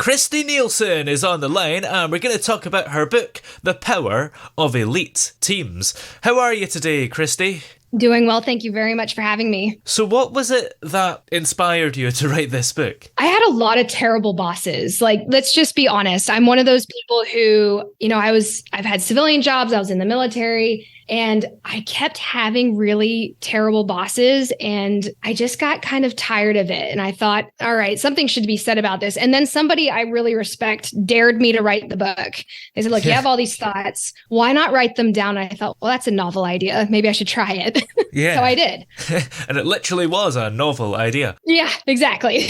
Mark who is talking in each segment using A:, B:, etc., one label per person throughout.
A: Kristy Nilsson is on the line, and we're going to talk about her book, The Power of Elite Teams. How are you today, Kristy?
B: Doing well, thank you very much for having me.
A: So what was it that inspired you to write this book?
B: I had a lot of terrible bosses. Like, let's just be honest. I'm one of those people who, I've had civilian jobs, I was in the military, and I kept having really terrible bosses, and I just got kind of tired of it. And I thought, all right, something should be said about this. And then somebody I really respect dared me to write the book. They said, look, you have all these thoughts. Why not write them down? And I thought, well, that's a novel idea. Maybe I should try it.
A: Yeah.
B: So I did.
A: And it literally was a novel idea.
B: Yeah, exactly.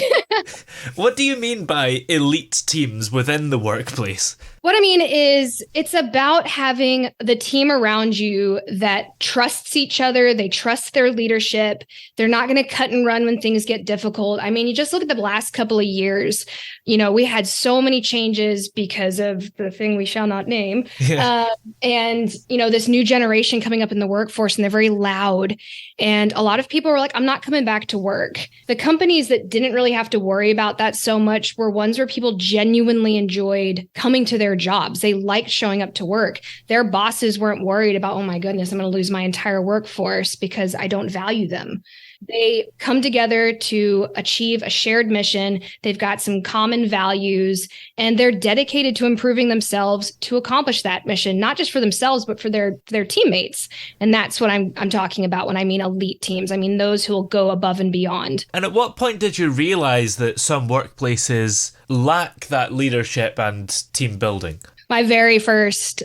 A: What do you mean by elite teams within the workplace?
B: What I mean is it's about having the team around you that trusts each other. They trust their leadership. They're not going to cut and run when things get difficult. I mean, you just look at the last couple of years, we had so many changes because of the thing we shall not name. Yeah. This new generation coming up in the workforce, and they're very loud. And a lot of people were like, I'm not coming back to work. The companies that didn't really have to worry about that so much were ones where people genuinely enjoyed coming to their jobs. They liked showing up to work. Their bosses weren't worried about, oh my goodness, I'm going to lose my entire workforce because I don't value them. They come together to achieve a shared mission. They've got some common values, and they're dedicated to improving themselves to accomplish that mission, not just for themselves, but for their teammates. And that's what I'm talking about when I mean elite teams. I mean those who will go above and beyond.
A: And at what point did you realize that some workplaces lack that leadership and team building?
B: My very first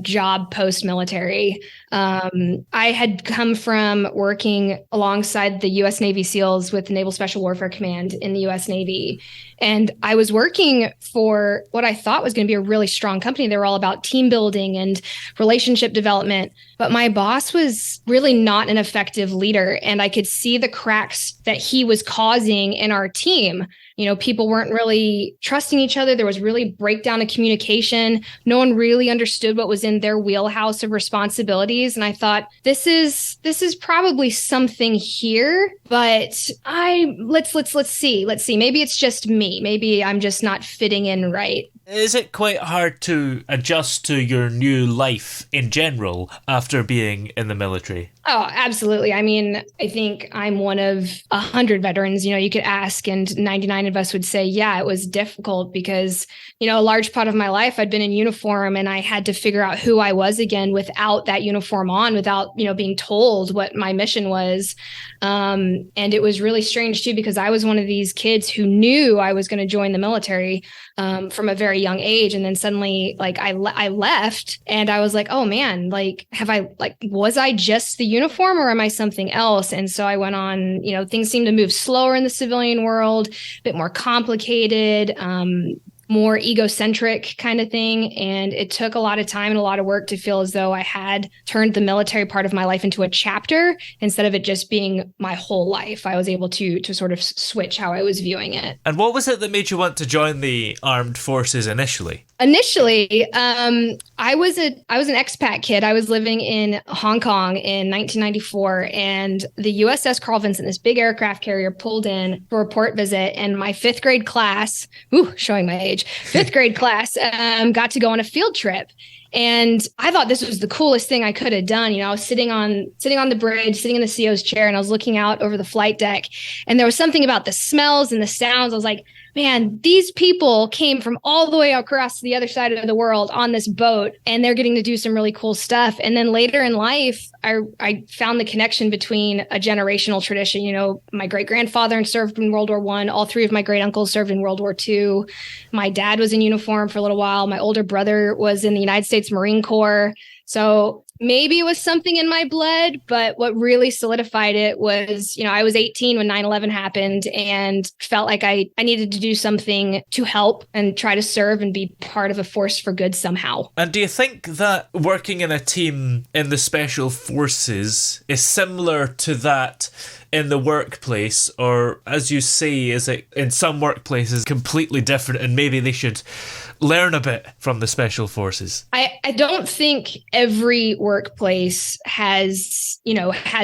B: job post-military, I had come from working alongside the U.S. Navy SEALs with the Naval Special Warfare Command in the U.S. Navy. And I was working for what I thought was going to be a really strong company. They were all about team building and relationship development. But my boss was really not an effective leader. And I could see the cracks that he was causing in our team. People weren't really trusting each other. There was really breakdown of communication. No one really understood what was in their wheelhouse of responsibilities. And I thought, this is probably something here, but let's see. Maybe it's just me. Maybe I'm just not fitting in right.
A: Is it quite hard to adjust to your new life in general after being in the military?
B: Oh, absolutely. I mean, I think I'm one of 100 veterans, you could ask, and 99 of us would say, yeah, it was difficult because, a large part of my life I'd been in uniform, and I had to figure out who I was again without that uniform on, without, being told what my mission was. And it was really strange too, because I was one of these kids who knew I was going to join the military from a very young age. And then suddenly, I left, and I was like, oh man, was I just the uniform, or am I something else? And so I went on, things seemed to move slower in the civilian world, a bit more complicated, more egocentric kind of thing. And it took a lot of time and a lot of work to feel as though I had turned the military part of my life into a chapter instead of it just being my whole life. I was able to sort of switch how I was viewing it.
A: And what was it that made you want to join the armed forces initially?
B: Initially, I was an expat kid. I was living in Hong Kong in 1994, and the USS Carl Vinson, this big aircraft carrier, pulled in for a port visit, and my fifth grade class, showing my age, fifth grade class, got to go on a field trip. And I thought this was the coolest thing I could have done. I was sitting on the bridge, sitting in the CO's chair, and I was looking out over the flight deck. And there was something about the smells and the sounds. I was like, man, these people came from all the way across the other side of the world on this boat, and they're getting to do some really cool stuff. And then later in life, I found the connection between a generational tradition. My great-grandfather served in World War I. All three of my great-uncles served in World War II. My dad was in uniform for a little while. My older brother was in the United States Marine Corps. So maybe it was something in my blood, but what really solidified it was, I was 18 when 9/11 happened, and felt like I needed to do something to help and try to serve and be part of a force for good somehow.
A: And do you think that working in a team in the special forces is similar to that in the workplace? Or, as you say, is it in some workplaces completely different and maybe they should learn a bit from the special forces?
B: I don't think every workplace has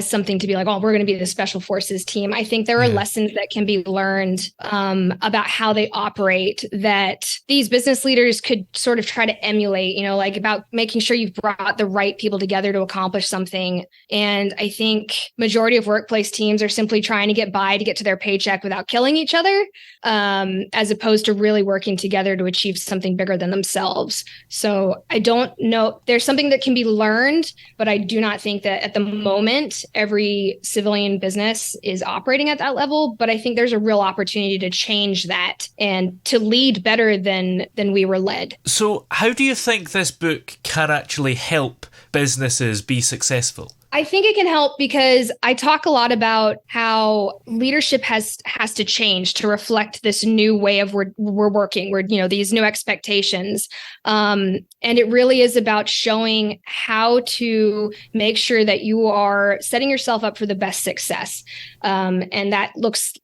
B: something to be like, oh, we're going to be the special forces team. I think there are lessons that can be learned about how they operate that these business leaders could sort of try to emulate, like about making sure you've brought the right people together to accomplish something. And I think majority of workplace teams are simply trying to get by to get to their paycheck without killing each other, as opposed to really working together to achieve something bigger than themselves. So I don't know. There's something that can be learned, but I do not think that at the moment, every civilian business is operating at that level. But I think there's a real opportunity to change that and to lead better than we were led.
A: So how do you think this book can actually help businesses be successful?
B: I think it can help because I talk a lot about how leadership has to change to reflect this new way of we're working, these new expectations. And it really is about showing how to make sure that you are setting yourself up for the best success. And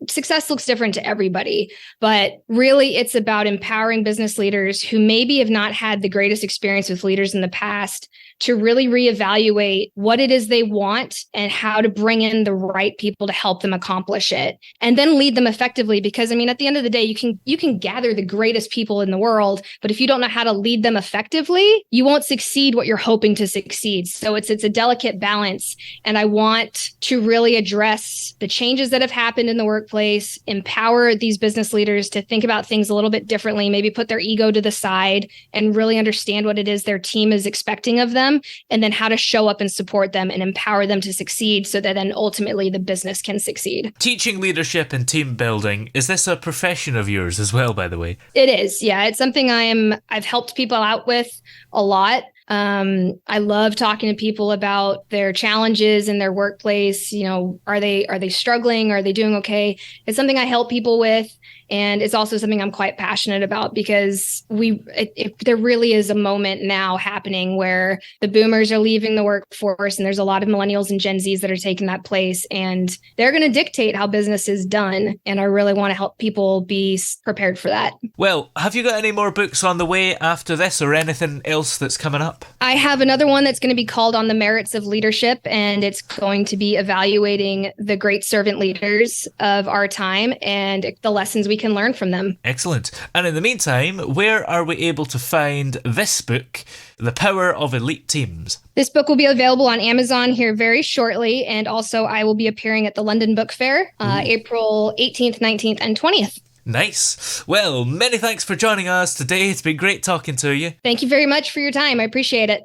B: success looks different to everybody, but really it's about empowering business leaders who maybe have not had the greatest experience with leaders in the past to really reevaluate what it is they want and how to bring in the right people to help them accomplish it, and then lead them effectively. Because at the end of the day, you can gather the greatest people in the world, but if you don't know how to lead them effectively, you won't succeed what you're hoping to succeed. So it's a delicate balance. And I want to really address the changes that have happened in the workplace, empower these business leaders to think about things a little bit differently, maybe put their ego to the side and really understand what it is their team is expecting of them, and then how to show up and support them and empower them to succeed so that then ultimately the business can succeed.
A: Teaching leadership and team building, is this a profession of yours as well, by the way?
B: It is. Yeah, it's something I've helped people out with a lot. I love talking to people about their challenges in their workplace. Are they struggling? Are they doing okay? It's something I help people with. And it's also something I'm quite passionate about because there really is a moment now happening where the boomers are leaving the workforce and there's a lot of millennials and Gen Zs that are taking that place, and they're going to dictate how business is done. And I really want to help people be prepared for that.
A: Well, have you got any more books on the way after this or anything else that's coming up?
B: I have another one that's going to be called On the Merits of Leadership, and it's going to be evaluating the great servant leaders of our time and the lessons we can learn from them.
A: Excellent. And in the meantime, where are we able to find this book, The Power of Elite Teams?
B: This book will be available on Amazon here very shortly, and also I will be appearing at the London Book Fair, April 18th, 19th, and 20th.
A: Nice. Well, many thanks for joining us today. It's been great talking to you.
B: Thank you very much for your time. I appreciate it.